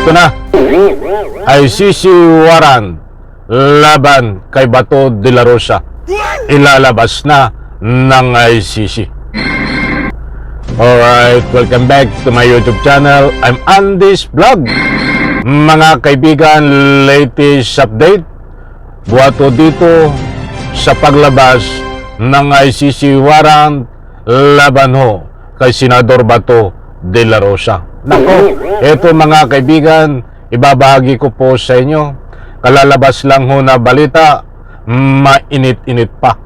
Ito na, ICC warrant laban kay Bato de la Rosa. Ilalabas na ng ICC. Alright, welcome back to my YouTube channel. I'm Andy's Vlog. Mga kaibigan, latest update. Buhato dito sa paglabas ng ICC warrant laban ho kay Senador Bato de la Rosa. Nako, eto mga kaibigan, ibabahagi ko po sa inyo. Kalalabas lang ho na balita, mainit-init pa.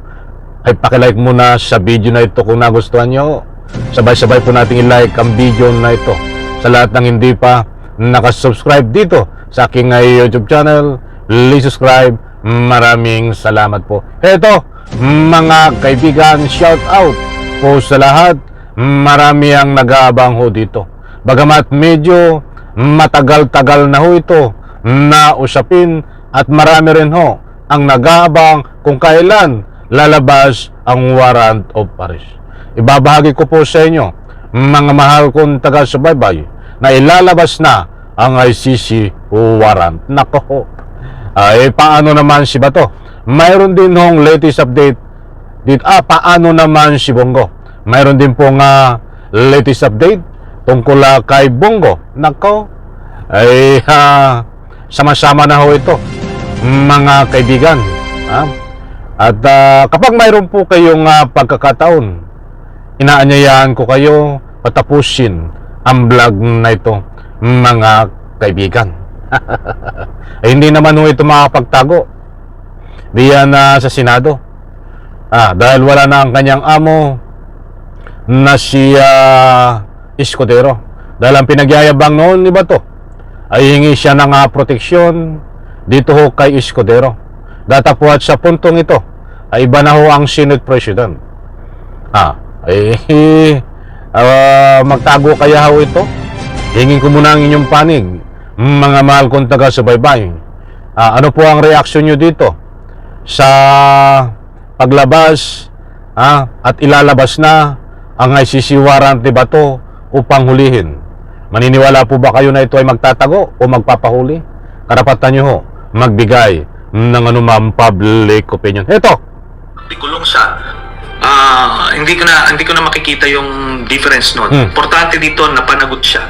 Ay pakilike muna sa video na ito kung nagustuhan nyo. Sabay-sabay po natin i-like ang video na ito. Sa lahat ng hindi pa nakasubscribe dito sa aking YouTube channel, please subscribe. Maraming salamat po. Eto, mga kaibigan, shout out po sa lahat. Marami ang nag-aabang ho dito. Bagamat medyo matagal-tagal na ho ito na usapin at marami rin ho ang nag-aabang kung kailan lalabas ang warrant of arrest. Ibabahagi ko po sa inyo, mga mahal kong taga-subaybay, na ilalabas na ang ICC warrant. Nako, ay paano naman si Bato? Mayroon din hong latest update dito. Paano naman si Bongo? Mayroon din pong latest update tungkol kay Bongo. Nako, ay sama-sama na ho ito, mga kaibigan. At kapag mayroon po kayong pagkakataon, inaanyayahan ko kayo patapusin ang vlog na ito, mga kaibigan. Ay, hindi naman ho ito makapagtago diyan sa Senado. Dahil wala na ang kanyang amo na si Escudero. Dahil ang pinagyayabang noon ni Bato ay hingi siya ng proteksyon dito ho kay Escudero. Datapuat sa puntong ito ay iba na ho ang Senate President. Magtago kaya ho ito? Hingin ko muna ang inyong panig, mga mahal kong taga-subaybay. Ano po ang reaksyon nyo dito sa paglabas at ilalabas na ang ICC warrant ni Bato upang hulihin? Maniniwala po ba kayo na ito ay magtatago o magpapahuli? Karapatan nyo ho magbigay ng anumang public opinion. Ito, kulong siya. Hindi ko na makikita yung difference nun. Importante dito na panagot siya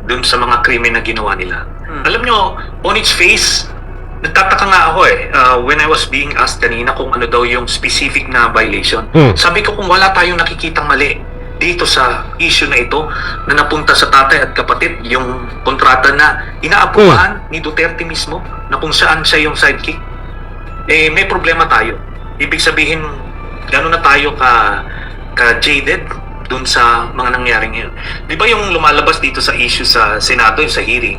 dun sa mga krimen na ginawa nila. Alam nyo, on its face, nagtataka nga ako when I was being asked kanina kung ano daw yung specific na violation. Sabi ko, kung wala tayong nakikitang mali dito sa issue na ito na napunta sa tatay at kapatid, yung kontrata na inaaprobahan ni Duterte mismo, na kung saan siya yung sidekick, may problema tayo. Ibig sabihin, gano'n na tayo ka-jaded dun sa mga nangyaring ngayon. Di ba yung lumalabas dito sa issue sa Senado, sa hearing,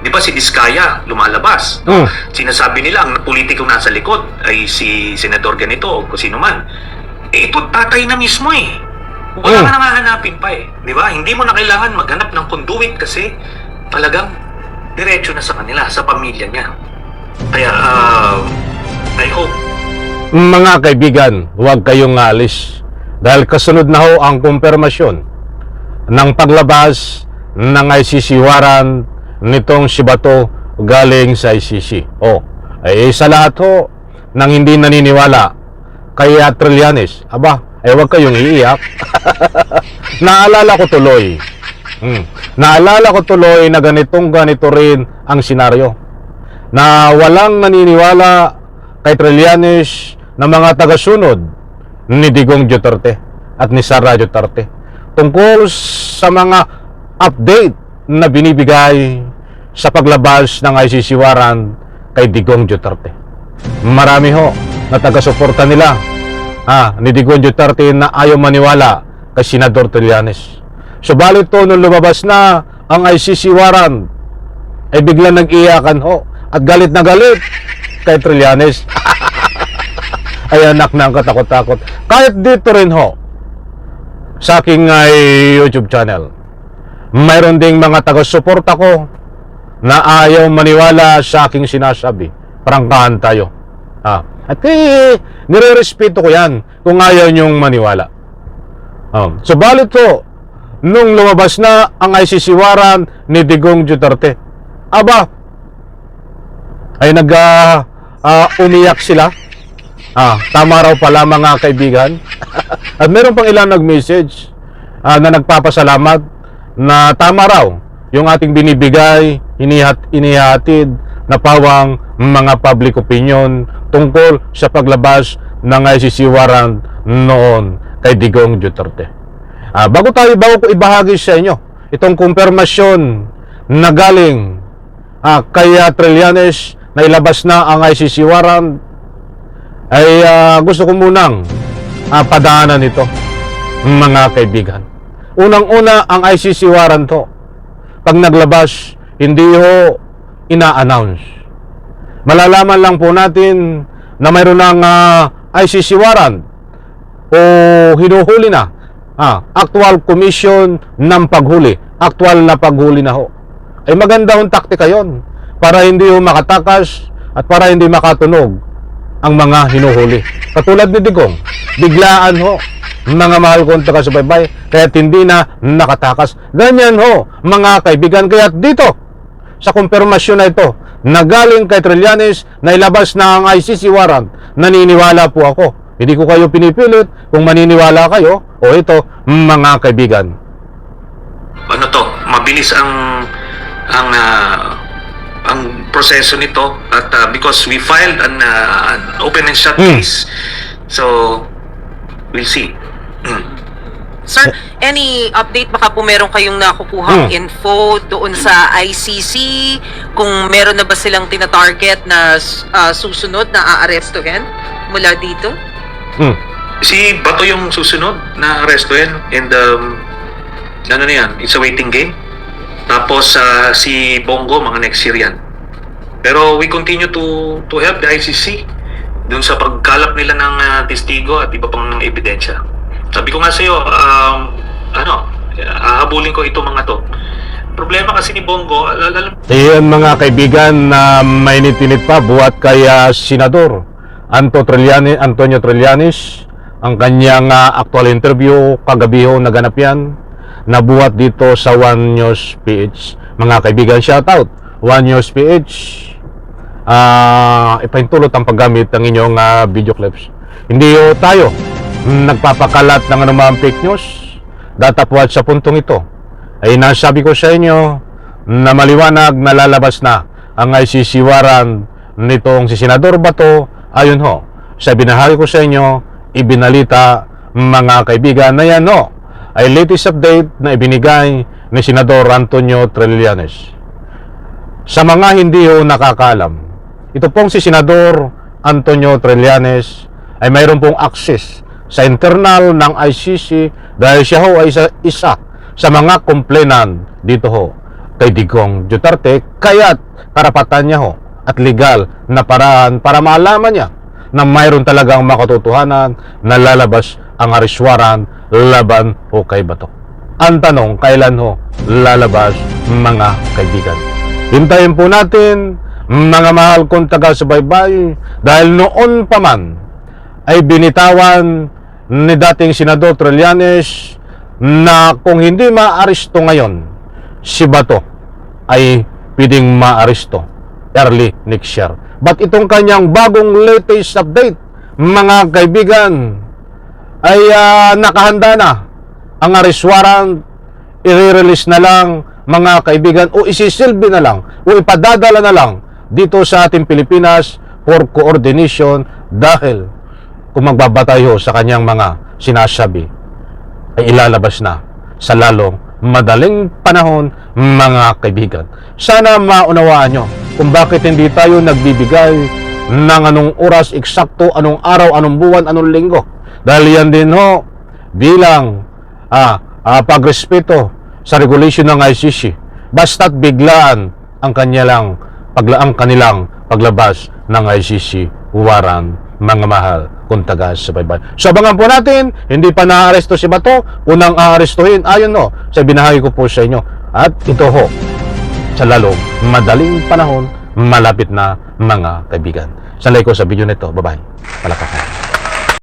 di ba si Diskaya lumalabas? Sinasabi nila ang politikong nasa likod ay si Senador ganito o kung sino man. Ito tatay na mismo Wala ka na hahanapin pa di ba? Hindi mo na kailangan maghanap ng conduit kasi talagang diretso na sa kanila, sa pamilya niya. Kaya, I hope. mga kaibigan, huwag kayong alis. Dahil kasunod na ho ang kumpirmasyon ng paglabas ng ICC warrant nitong si Bato galing sa ICC. Sa lahat ho ng hindi naniniwala kay Trillanes, huwag kayong iiyak. Naalala ko tuloy na ganito rin ang senaryo, na walang naniniwala kay Trillanes na mga tagasunod ni Digong Duterte at ni Sara Duterte tungkol sa mga update na binibigay sa paglabas ng ICC warrant kay Digong Duterte. Marami ho na taga-suporta nila ni Digong Duterte na ayaw maniwala kay Senador Trillanes. Subalit nung lumabas na ang ICC warrant, ay biglang nag-iyakan ho at galit na galit kay Trillanes. Ay anak ng katakot-takot. Kahit dito rin ho sa aking YouTube channel, mayroon ding mga taga-suporta ko na ayaw maniwala sa aking sinasabi. Prangkahan tayo. At nire-respeto ko yan kung ayaw nyong maniwala. Subalit ho, nung lumabas na ang ICC warrant ni Digong Duterte, aba, ay umiyak sila. Tama raw pala mga kaibigan. At meron pang ilang nag-message na nagpapasalamat na tama raw yung ating binibigay, inihatid na pawang mga public opinion tungkol sa paglabas ng ICC warrant noon kay Digong Duterte. Bago ko ibahagi sa inyo itong kumpirmasyon na galing kay Trillanes na ilabas na ang ICC warrant, ay gusto ko munang padaanan ito, mga kaibigan. Unang-una, ang ICC warrant ho, pag naglabas, hindi ho ina-announce. Malalaman lang po natin na mayroon ng ICC warrant o hinuhuli na actual commission ng paghuli, actual na paghuli na ho. Ay maganda hong taktika yon para hindi ho makatakas at para hindi makatunog ang mga hinuhuli. Katulad ni Digong, biglaan ho, mga mahal kong taga-subaybay, kaya't hindi na nakatakas. Ganyan ho, mga kaibigan. Kaya't dito, sa kumpirmasyon na ito, na galing kay Trillanes na ilabas na ang ICC warrant, naniniwala po ako. Hindi ko kayo pinipilit kung maniniwala kayo o ito, mga kaibigan. Ano to, mabilis ang proseso nito at because we filed an open and shut case, so we'll see. Sir, any update? Baka po meron kayong nakukuhang info doon sa ICC kung meron na ba silang tinatarget na susunod na aarestuhin mula dito? Si Bato yung susunod na arrestuhin and ano na yan, it's a waiting game. Tapos si Bongo, mga next year yan. Pero we continue to help the ICC dun sa pagkalap nila ng testigo at iba pang ebidensya. Sabi ko nga sa iyo, hahabulin ko ito mga to. Problema kasi ni Bongo, Iyan mga kaibigan na mainit-init pa buhat kay Senador Antonio Trillanes, ang kanyang actual interview kagabi ho naganap yan, nabuhat dito sa One News PH. Mga kaibigan, shout out One News PH. Ipahintulot ang paggamit ng inyong video clips. Hindi ho tayo nagpapakalat ng anumang fake news. Datapwat sa puntong ito ay nasabi ko sa inyo na maliwanag na lalabas na ang ICC warrant nitong si Senador Bato. Ayun ho, sa binahagi ko sa inyo, ibinalita mga kaibigan na yan ho ay latest update na ibinigay ni Senador Antonio Trillanes. Sa mga hindi ho nakakaalam, ito pong si Senador Antonio Trillanes ay mayroon pong access sa internal ng ICC dahil siya ho ay isa sa mga complainant dito ho kay Digong Duterte, kaya't karapatan niya ho at legal na paraan para maalaman niya na mayroon talagang makatotohanan na lalabas ang arrest warrant laban o kay Bato. Ang tanong, kailan ho lalabas, mga kaibigan? Hintayin po natin, mga mahal kong taga-subaybay, dahil noon pa man ay binitawan ni dating Senador Trillanes na kung hindi maaresto ngayon si Bato ay pwedeng maaresto early next year. But itong kanyang bagong latest update, mga kaibigan, ay nakahanda na ang arrest warrant, i-release na lang, mga kaibigan, o isisilbi na lang o ipadadala na lang dito sa ating Pilipinas for coordination, dahil kung magbabatay ho sa kanyang mga sinasabi ay ilalabas na sa lalong madaling panahon, mga kaibigan. Sana maunawaan nyo kung bakit hindi tayo nagbibigay ng anong oras eksakto, anong araw, anong buwan, anong linggo. Dahil yan din ho bilang pagrespeto sa regulation ng ICC. Basta't biglaan ang kanilang paglabas ng ICC warrant, mga mahal kung taga-subaybay. So abangan po natin, hindi pa na-aresto si Bato, unang aarestuhin, ayon no, sa binahagi ko po sa inyo. At ito ho, sa lalong madaling panahon, malapit na, mga kaibigan. Salay ko sa video nito. Bye-bye. Palakpakan.